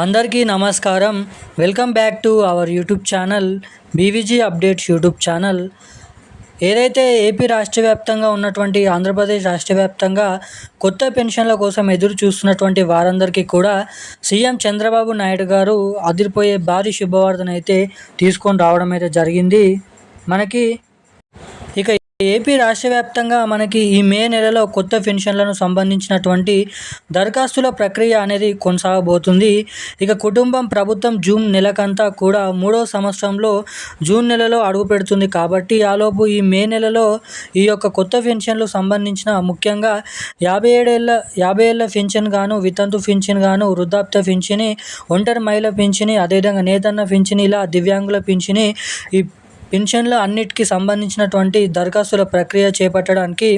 అందరికీ నమస్కారం. Welcome back to our YouTube channel BVG updates YouTube channel. ఏదైతే AP రాష్ట్ర వ్యాప్తంగా ఉన్నటువంటి ఆంధ్రప్రదేశ్ రాష్ట్ర వ్యాప్తంగా కొత్త పెన్షన్ల కోసం ఎదురు చూస్తున్నటువంటి వారందరికీ కూడా సీఎం చంద్రబాబు నాయుడు గారు అదిరిపోయే భారీ శుభవార్తనైతే తీసుకొని రావడం అయితే జరిగింది. మనకి ఇక ఏపీ రాష్ట్ర వ్యాప్తంగా మనకి ఈ మే నెలలో కొత్త పెన్షన్లను సంబంధించినటువంటి దరఖాస్తుల ప్రక్రియ అనేది కొనసాగబోతుంది. ఇక కుటుంబం ప్రభుత్వం జూన్ నెలకంతా కూడా 3వ సంవత్సరంలో జూన్ నెలలో అడుగు పెడుతుంది కాబట్టి ఆలోపు ఈ మే నెలలో ఈ యొక్క కొత్త పెన్షన్లు సంబంధించిన ముఖ్యంగా 50 ఏళ్ళ పెన్షన్ గాను, వితంతు పెన్షన్ గాను, వృద్ధాప్య పింఛని, ఒంటరి మహిళ పింఛని, అదేవిధంగా నేతన్న పింఛని, ఇలా దివ్యాంగుల పింఛని, ఈ పెన్షన్ల అన్నిటికీ సంబంధించినటువంటి దరఖాస్తుల ప్రక్రియ చేపట్టడానికి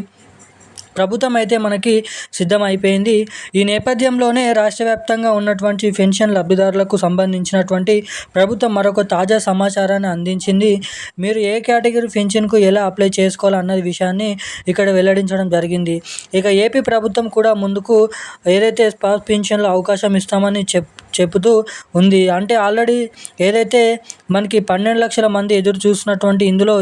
ప్రభుత్వం అయితే మనకి సిద్ధమైపోయింది. ఈ నేపథ్యంలోనే రాష్ట్ర వ్యాప్తంగా ఉన్నటువంటి పెన్షన్ లబ్ధిదారులకు సంబంధించినటువంటి ప్రభుత్వం మరొక తాజా సమాచారాన్ని అందించింది. మీరు ఏ కేటగిరీ పెన్షన్కు ఎలా అప్లై చేసుకోవాలన్న విషయాన్ని ఇక్కడ వెల్లడించడం జరిగింది. ఇక ఏపీ ప్రభుత్వం కూడా ముందుకు ఏదైతే స్పాట్ పెన్షన్ల అవకాశం ఇస్తామని చెబుతూ ఉంది. అంటే ఆల్రెడీ ఏదైతే మనకి 12 లక్షల మంది ఎదురు చూస్తున్నటువంటి ఇందులో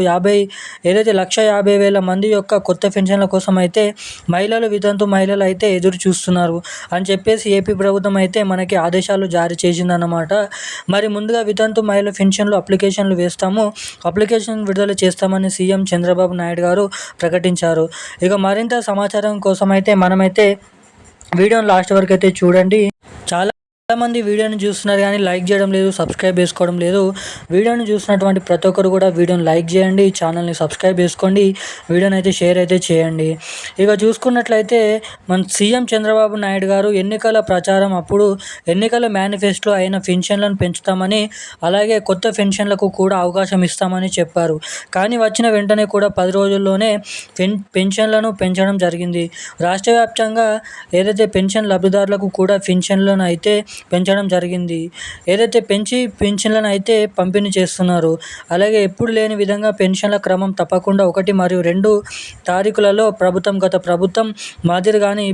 ఏదైతే 1,50,000 మంది యొక్క కొత్త పెన్షన్ల కోసం అయితే మహిళలు, వితంతు మహిళలు అయితే ఎదురు చూస్తున్నారు అని చెప్పేసి ఏపీ ప్రభుత్వం అయితే మనకి ఆదేశాలు జారీ చేసిందన్నమాట. మరి ముందుగా వితంతు మహిళల పెన్షన్లు అప్లికేషన్లు వేస్తాము, అప్లికేషన్ విడుదల చేస్తామని సీఎం చంద్రబాబు నాయుడు గారు ప్రకటించారు. ఇక మరింత సమాచారం కోసం అయితే మనమైతే వీడియోని లాస్ట్ వరకు అయితే చూడండి. చాలామంది వీడియోని చూస్తున్నారు కానీ లైక్ చేయడం లేదు, సబ్స్క్రైబ్ చేసుకోవడం లేదు. వీడియోని చూసినటువంటి ప్రతి ఒక్కరు కూడా వీడియోని లైక్ చేయండి, ఛానల్ని సబ్స్క్రైబ్ చేసుకోండి, వీడియోని అయితే షేర్ అయితే చేయండి. ఇక చూసుకున్నట్లయితే మన సీఎం చంద్రబాబు నాయుడు గారు ఎన్నికల ప్రచారం అప్పుడు ఎన్నికల మేనిఫెస్టోలో అయిన పెన్షన్లను పెంచుతామని, అలాగే కొత్త పెన్షన్లకు కూడా అవకాశం ఇస్తామని చెప్పారు. కానీ వచ్చిన వెంటనే కూడా 10 రోజుల్లోనే పెన్షన్లను పెంచడం జరిగింది. రాష్ట్ర వ్యాప్తంగా ఏదైతే పెన్షన్ లబ్ధిదారులకు కూడా పెన్షన్లను అయితే పెంచడం జరిగింది. ఏదైతే పెన్షన్లను అయితే పంపిణీ చేస్తున్నారు. అలాగే ఎప్పుడు లేని విధంగా పెన్షన్ల క్రమం తప్పకుండా 1 మరియు 2 తారీఖులలో గత ప్రభుత్వం మాదిరిగానే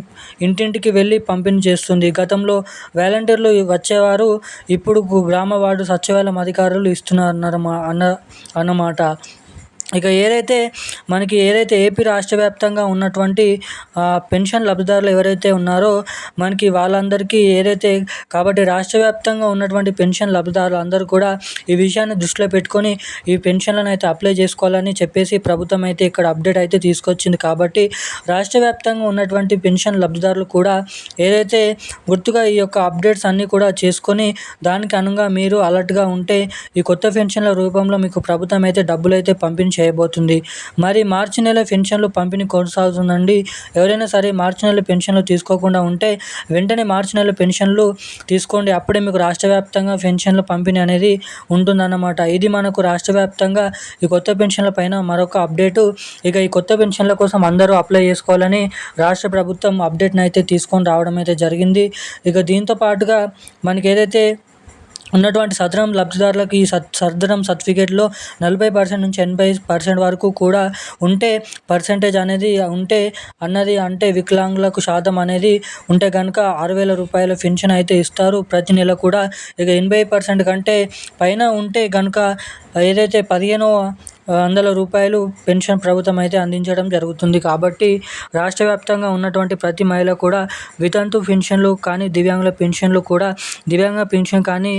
ఇంటింటికి వెళ్ళి పంపిణీ చేస్తుంది. గతంలో వాలంటీర్లు వచ్చేవారు, ఇప్పుడు గ్రామ వార్డు సచివాలయం అధికారులు ఇస్తున్నారు అన్నమాట. ఇక ఏదైతే ఏపీ రాష్ట్ర వ్యాప్తంగా ఉన్నటువంటి పెన్షన్ లబ్ధిదారులు ఎవరైతే ఉన్నారో మనకి వాళ్ళందరికీ కాబట్టి రాష్ట్ర వ్యాప్తంగా ఉన్నటువంటి పెన్షన్ లబ్ధిదారులు అందరూ కూడా ఈ విషయాన్ని దృష్టిలో పెట్టుకొని ఈ పెన్షన్లను అయితే అప్లై చేసుకోవాలని చెప్పేసి ప్రభుత్వం అయితే ఇక్కడ అప్డేట్ అయితే తీసుకొచ్చింది. కాబట్టి రాష్ట్ర వ్యాప్తంగా ఉన్నటువంటి పెన్షన్ లబ్ధిదారులు కూడా ఏదైతే గుర్తుగా ఈ యొక్క అప్డేట్స్ అన్నీ కూడా చేసుకొని దానికి అనుగుణంగా మీరు అలర్ట్గా ఉంటే ఈ కొత్త పెన్షన్ల రూపంలో మీకు ప్రభుత్వం అయితే డబ్బులు అయితే పంపిణీ చేయబోతుంది. మరి మార్చి నెల పెన్షన్లు పంపిణీ కొనసాగుతుందండి. ఎవరైనా సరే మార్చి నెల పెన్షన్లు తీసుకోకుండా ఉంటే వెంటనే మార్చి నెల పెన్షన్లు తీసుకోండి. అప్పుడే మీకు రాష్ట్ర వ్యాప్తంగా పెన్షన్ల పంపిణీ అనేది ఉంటుందన్నమాట. ఇది మనకు రాష్ట్ర వ్యాప్తంగా ఈ కొత్త పెన్షన్ల పైన మరొక అప్డేటు. ఇక ఈ కొత్త పెన్షన్ల కోసం అందరూ అప్లై చేసుకోవాలని రాష్ట్ర ప్రభుత్వం అప్డేట్ని అయితే తీసుకొని రావడం అయితే జరిగింది. ఇక దీంతో పాటుగా మనకి ఏదైతే ఉన్నటువంటి సదరం లబ్ధిదారులకు ఈ సదరం సర్టిఫికేట్లో 40% నుంచి 80% వరకు కూడా ఉంటే పర్సెంటేజ్ అనేది అంటే వికలాంగులకు శాతం అనేది ఉంటే కనుక 6,000 రూపాయల పెన్షన్ అయితే ఇస్తారు ప్రతి నెల కూడా. ఇక 80% కంటే పైన ఉంటే కనుక ఏదైతే 1,500 రూపాయలు పెన్షన్ ప్రభుత్వం అయితే అందించడం జరుగుతుంది. కాబట్టి రాష్ట్ర వ్యాప్తంగా ఉన్నటువంటి ప్రతి మహిళ కూడా వితంతు పెన్షన్లు కానీ, దివ్యాంగుల పెన్షన్లు కూడా, దివ్యాంగ పెన్షన్ కానీ,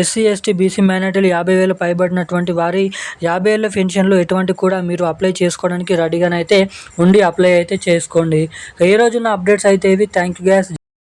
ఎస్సీ, ఎస్టీ, బీసీ మైనారిటీలు 50,000 పైబడినటువంటి వారి 50 ఏళ్ళ పెన్షన్లు ఎటువంటి కూడా మీరు అప్లై చేసుకోవడానికి రెడీగానైతే ఉండి అప్లై అయితే చేసుకోండి. ఈ రోజున్న అప్డేట్స్ అయితే ఇవి. Thank you guys.